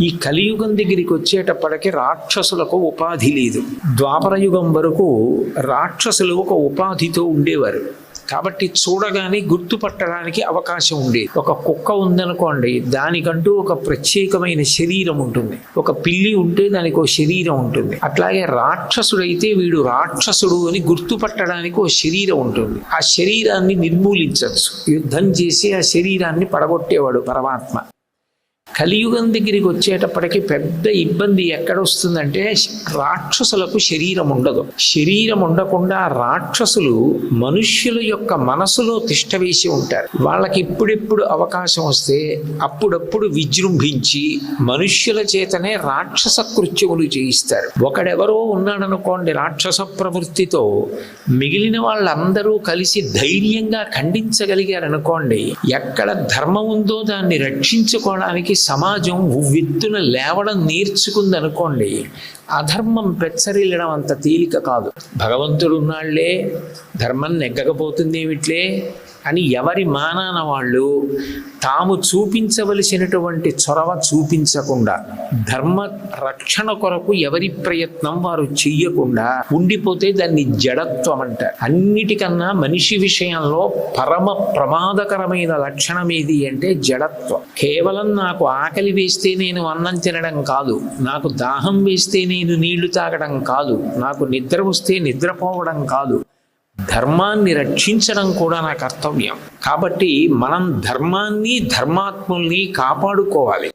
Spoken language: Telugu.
ఈ కలియుగం దగ్గరికి వచ్చేటప్పటికి రాక్షసులకు ఉపాధి లేదు. ద్వాపర యుగం వరకు రాక్షసులు ఒక ఉపాధితో ఉండేవారు. కాబట్టి చూడగానే గుర్తుపట్టడానికి అవకాశం ఉండేది. ఒక కుక్క ఉందనుకోండి, దానికంటూ ఒక ప్రత్యేకమైన శరీరం ఉంటుంది. ఒక పిల్లి ఉంటే దానికి ఒక శరీరం ఉంటుంది. అట్లాగే రాక్షసుడైతే వీడు రాక్షసుడు అని గుర్తుపట్టడానికి ఒక శరీరం ఉంటుంది. ఆ శరీరాన్ని నిర్మూలించవచ్చు, యుద్ధం చేసి ఆ శరీరాన్ని పడగొట్టేవాడు పరమాత్మ. కలియుగం దగ్గరికి వచ్చేటప్పటికి పెద్ద ఇబ్బంది ఎక్కడ వస్తుందంటే, రాక్షసులకు శరీరం ఉండదు. శరీరం ఉండకుండా రాక్షసులు మనుష్యుల యొక్క మనసులో తిష్టవేసి ఉంటారు. వాళ్ళకి ఇప్పుడెప్పుడు అవకాశం వస్తే అప్పుడప్పుడు విజృంభించి మనుష్యుల చేతనే రాక్షస కృత్యములు చేయిస్తారు. ఒకడెవరో ఉన్నాడనుకోండి రాక్షస ప్రవృత్తితో, మిగిలిన వాళ్ళందరూ కలిసి ధైర్యంగా ఖండించగలిగారనుకోండి, ఎక్కడ ధర్మం ఉందో దాన్ని రక్షించుకోవడానికి సమాజం ఉవ్వెత్తున లేవడం నేర్చుకుందనుకోండి, అధర్మం పెచ్చరిల్లడం అంత తేలిక కాదు. భగవంతుడు ఉన్నాళ్లే, ధర్మం నెగ్గకపోతుంది ఏమిట్లే అని ఎవరి మానాన వాళ్ళు తాము చూపించవలసినటువంటి చొరవ చూపించకుండా, ధర్మ రక్షణ కొరకు ఎవరి ప్రయత్నం వారు చెయ్యకుండా ఉండిపోతే దాన్ని జడత్వం అంటారు. అన్నిటికన్నా మనిషి విషయంలో పరమ ప్రమాదకరమైన లక్షణం ఏది అంటే జడత్వం. కేవలం నాకు ఆకలి వేస్తే నేను అన్నం తినడం కాదు, నాకు దాహం వేస్తే నేను నీళ్లు తాగడం కాదు, నాకు నిద్ర వస్తే నిద్రపోవడం కాదు, ధర్మాన్ని రక్షించడం కూడా నా కర్తవ్యం. కాబట్టి మనం ధర్మాన్ని ధర్మాత్ముల్ని కాపాడుకోవాలి.